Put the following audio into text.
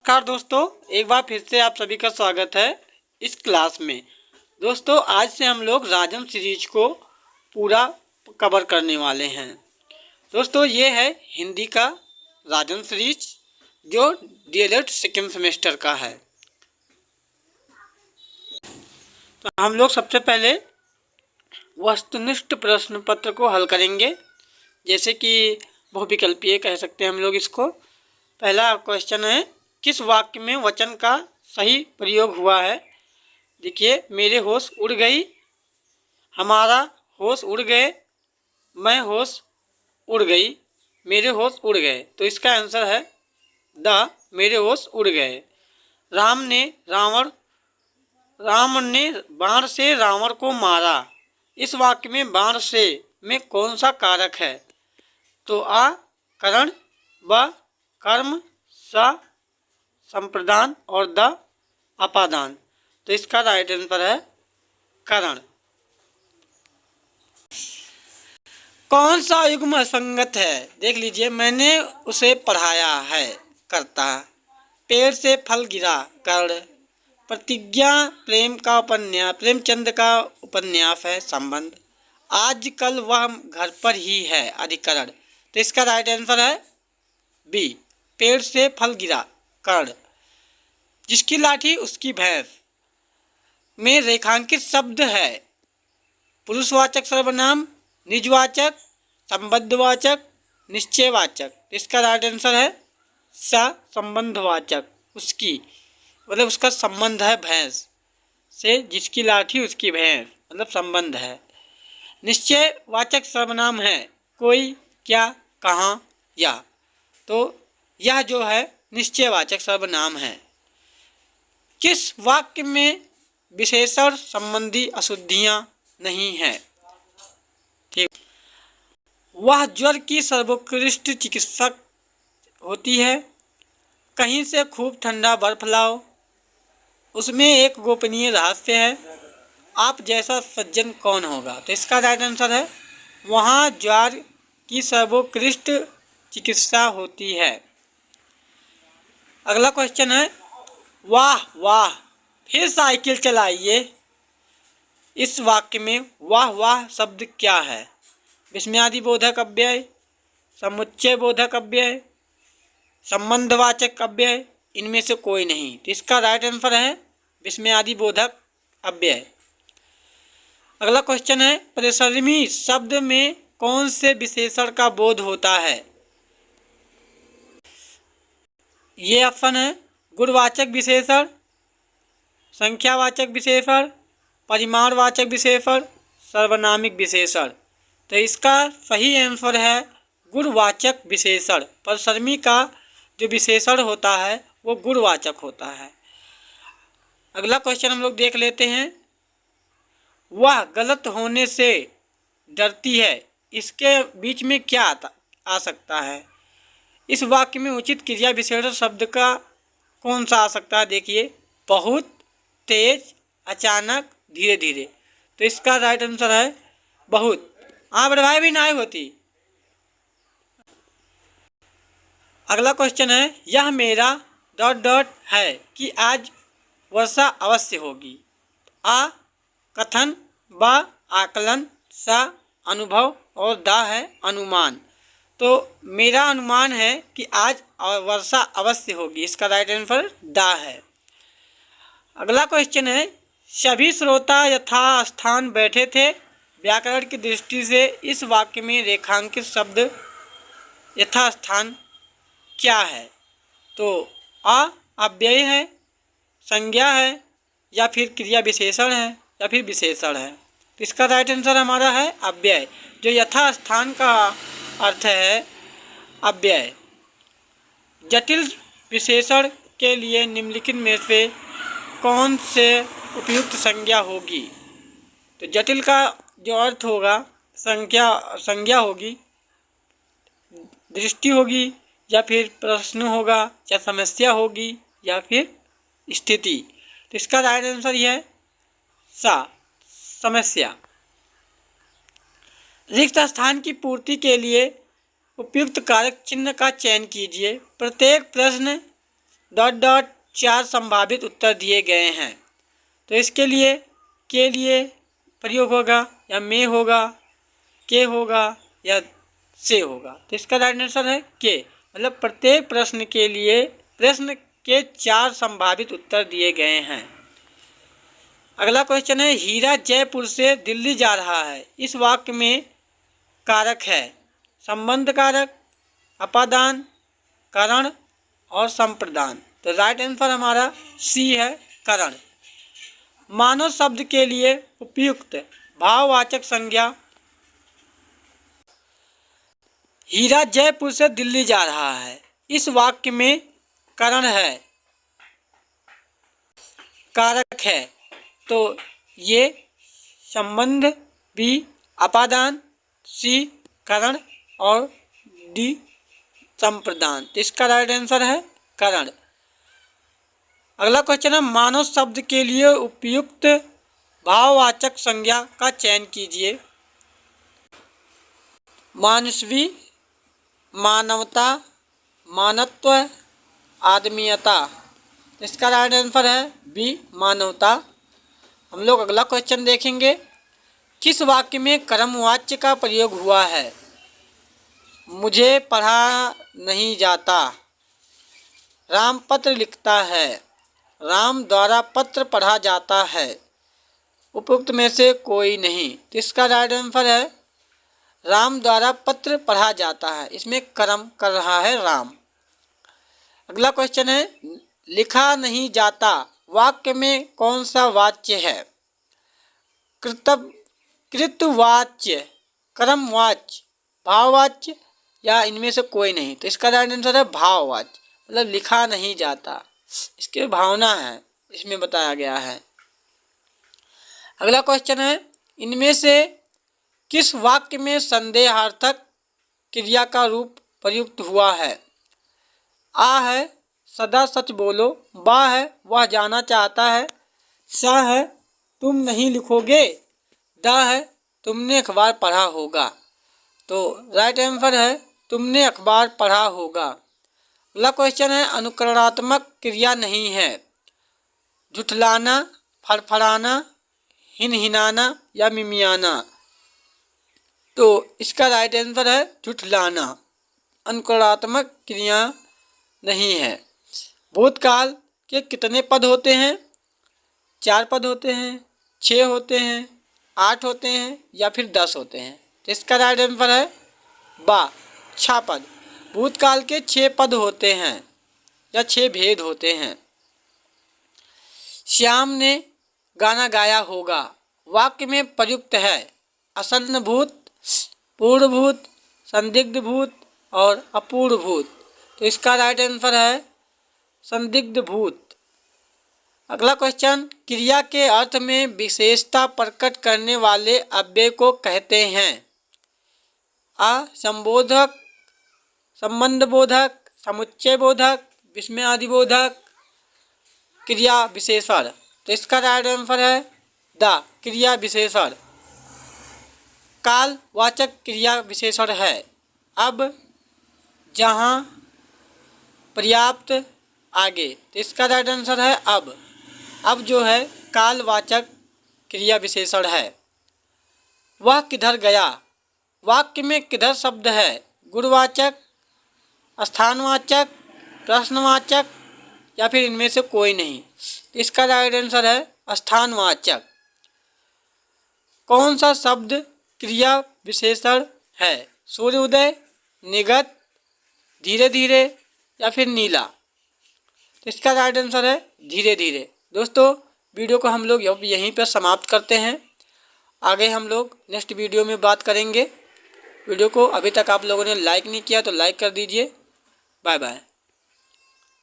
नमस्कार दोस्तों, एक बार फिर से आप सभी का स्वागत है इस क्लास में। दोस्तों आज से हम लोग राजन सीरीज को पूरा कवर करने वाले हैं। दोस्तों ये है हिंदी का राजन सीरीज जो डीएलएड सेकेंड सेमेस्टर का है। तो हम लोग सबसे पहले वस्तुनिष्ठ प्रश्न पत्र को हल करेंगे, जैसे कि बहुविकल्पीय कह सकते हैं हम लोग इसको। पहला क्वेश्चन है, किस वाक्य में वचन का सही प्रयोग हुआ है। देखिए, मेरे होश उड़ गई, हमारा होश उड़ गए, मैं होश उड़ गई, मेरे होश उड़ गए। तो इसका आंसर है द मेरे होश उड़ गए। राम ने बाण से रावण को मारा। इस वाक्य में बाण से में कौन सा कारक है। तो आ करण, ब कर्म, स संप्रदान और द अपादान। तो इसका राइट आंसर है करण। कौन सा युग्म असंगत है। देख लीजिए, मैंने उसे पढ़ाया है करता, पेड़ से फल गिरा कर्ण, प्रतिज्ञा प्रेमचंद का उपन्यास है संबंध, आजकल वह घर पर ही है अधिकरण। तो इसका राइट आंसर है बी, पेड़ से फल गिरा कर्ण। जिसकी लाठी उसकी भैंस में रेखांकित शब्द है पुरुषवाचक सर्वनाम, निजवाचक, संबंधवाचक, निश्चयवाचक। इसका राइट आंसर है स संबंधवाचक। उसकी मतलब उसका संबंध है भैंस से, जिसकी लाठी उसकी भैंस मतलब संबंध है। निश्चयवाचक सर्वनाम है कोई, क्या, कहाँ, या। तो यह जो है निश्चयवाचक सर्वनाम है। किस वाक्य में विशेषण संबंधी अशुद्धियां नहीं हैं। ठीक, वह ज्वर की सर्वोत्कृष्ट चिकित्सक होती है, कहीं से खूब ठंडा बर्फ लाओ, उसमें एक गोपनीय रहस्य है, आप जैसा सज्जन कौन होगा। तो इसका राइट आंसर है वहाँ ज्वर की सर्वोत्कृष्ट चिकित्सा होती है। अगला क्वेश्चन है, वाह वाह फिर साइकिल चलाइए। इस वाक्य में वाह वाह शब्द क्या है। विस्मयादि बोधक अव्यय, समुच्चय बोधक अव्यय, संबंधवाचक अव्यय, इनमें से कोई नहीं। तो इसका राइट आंसर है विस्मयादि बोधक अव्यय। अगला क्वेश्चन है, परिश्रमी शब्द में कौन से विशेषण का बोध होता है। ये ऑप्शन है गुणवाचक विशेषण, संख्यावाचक विशेषण, परिमाणवाचक विशेषण, सर्वनामिक विशेषण। तो इसका सही आंसर है गुणवाचक विशेषण। परिश्रमी का जो विशेषण होता है वो गुणवाचक होता है। अगला क्वेश्चन हम लोग देख लेते हैं, वह गलत होने से डरती है। इसके बीच में क्या आ सकता है। इस वाक्य में उचित क्रिया विशेषण शब्द का कौन सा आ सकता है। देखिए, बहुत, तेज, अचानक, धीरे धीरे। तो इसका राइट आंसर है बहुत। बढ़वाई भी ना होती। अगला क्वेश्चन है, यह मेरा डॉट डॉट है कि आज वर्षा अवश्य होगी। आ कथन, ब आकलन, सा अनुभव और दा है अनुमान। तो मेरा अनुमान है कि आज वर्षा अवश्य होगी। इसका राइट आंसर दा है। अगला क्वेश्चन है, सभी श्रोता यथास्थान बैठे थे। व्याकरण की दृष्टि से इस वाक्य में रेखांकित शब्द यथास्थान क्या है। तो अव्यय है, संज्ञा है, या फिर क्रिया विशेषण है, या फिर विशेषण है। तो इसका राइट आंसर हमारा है अव्यय। जो यथास्थान का अर्थ है अव्यय। जटिल विशेषण के लिए निम्नलिखित में से कौन से उपयुक्त संज्ञा होगी। तो जटिल का जो अर्थ होगा संज्ञा होगी, दृष्टि होगी, या फिर प्रश्न होगा, या समस्या होगी, या फिर स्थिति। तो इसका राइट आंसर यह है सा समस्या। रिक्त स्थान की पूर्ति के लिए उपयुक्त कारक चिन्ह का चयन कीजिए। प्रत्येक प्रश्न डॉट डॉट 4 संभावित उत्तर दिए गए हैं। तो इसके लिए के लिए प्रयोग होगा या में होगा, के होगा या से होगा। तो इसका राइट आंसर है के, मतलब प्रत्येक प्रश्न के लिए प्रश्न के 4 संभावित उत्तर दिए गए हैं। अगला क्वेश्चन है, हीरा जयपुर से दिल्ली जा रहा है, इस वाक्य में कारक है संबंध कारक, अपादान, करण और संप्रदान। तो राइट आंसर हमारा सी है, करण। मानव शब्द के लिए उपयुक्त भाववाचक संज्ञा। हीरा जयपुर से दिल्ली जा रहा है, इस वाक्य में करण है, कारक है। तो ये संबंध, बी अपादान, सी करण और डी संप्रदान। तो इसका राइट आंसर है करण। अगला क्वेश्चन है, मानव शब्द के लिए उपयुक्त भाववाचक संज्ञा का चयन कीजिए। मानवी, मानवता, मानवत्व, आदमीयता। इसका राइट आंसर है बी मानवता। हम लोग अगला क्वेश्चन देखेंगे, किस वाक्य में कर्मवाच्य का प्रयोग हुआ है? मुझे पढ़ा नहीं जाता, राम पत्र लिखता है, राम द्वारा पत्र पढ़ा जाता है, उपयुक्त में से कोई नहीं। तो इसका राइट आंसर है राम द्वारा पत्र पढ़ा जाता है, इसमें कर्म कर रहा है राम। अगला क्वेश्चन है, लिखा नहीं जाता वाक्य में कौन सा वाच्य है? कृतवाच्य, कर्मवाच्य, भाववाच्य या इनमें से कोई नहीं। तो इसका राइट आंसर है भाववाच्य, मतलब लिखा नहीं जाता, इसके भावना है, इसमें बताया गया है। अगला क्वेश्चन है, इनमें से किस वाक्य में संदेहार्थक क्रिया का रूप प्रयुक्त हुआ है? आ है सदा सच बोलो, बा है वह जाना चाहता है, सा है तुम नहीं लिखोगे, दा है तुमने अखबार पढ़ा होगा। तो राइट आंसर है तुमने अखबार पढ़ा होगा। अगला क्वेश्चन है, अनुकरणात्मक क्रिया नहीं है, झुठलाना, फड़फड़ाना, हिनहिनाना या मिमियाना। तो इसका राइट आंसर है झुठलाना, अनुकरणात्मक क्रिया नहीं है। भूतकाल के कितने पद होते हैं? 4 पद होते हैं, 6 होते हैं, 8 होते हैं या फिर 10 होते हैं। तो इसका राइट आंसर है बा 6 पद। भूतकाल के 6 पद होते हैं या 6 भेद होते हैं। श्याम ने गाना गाया होगा वाक्य में प्रयुक्त है आसन्न भूत, पूर्ण भूत, संदिग्ध भूत और अपूर्ण भूत। तो इसका राइट आंसर है संदिग्ध भूत। अगला क्वेश्चन, क्रिया के अर्थ में विशेषता प्रकट करने वाले अव्यय को कहते हैं? आ संबोधक, संबंध बोधक, समुच्चय बोधक, विस्मयादिबोधक, क्रिया विशेषण। तो इसका राइट आंसर है द क्रिया विशेषण। कालवाचक क्रिया विशेषण है अब, जहाँ, पर्याप्त, आगे। तो इसका राइट आंसर है अब। अब जो है कालवाचक क्रिया विशेषण है। वह किधर गया वाक्य में किधर शब्द है? गुणवाचक, स्थानवाचक, प्रश्नवाचक या फिर इनमें से कोई नहीं। इसका राइट आंसर है स्थानवाचक। कौन सा शब्द क्रिया विशेषण है? सूर्योदय, निगत, धीरे धीरे या फिर नीला। तो इसका राइट आंसर है धीरे धीरे। दोस्तों, वीडियो को हम लोग यहीं पर समाप्त करते हैं। आगे हम लोग नेक्स्ट वीडियो में बात करेंगे। वीडियो को अभी तक आप लोगों ने लाइक नहीं किया तो लाइक कर दीजिए। Bye bye.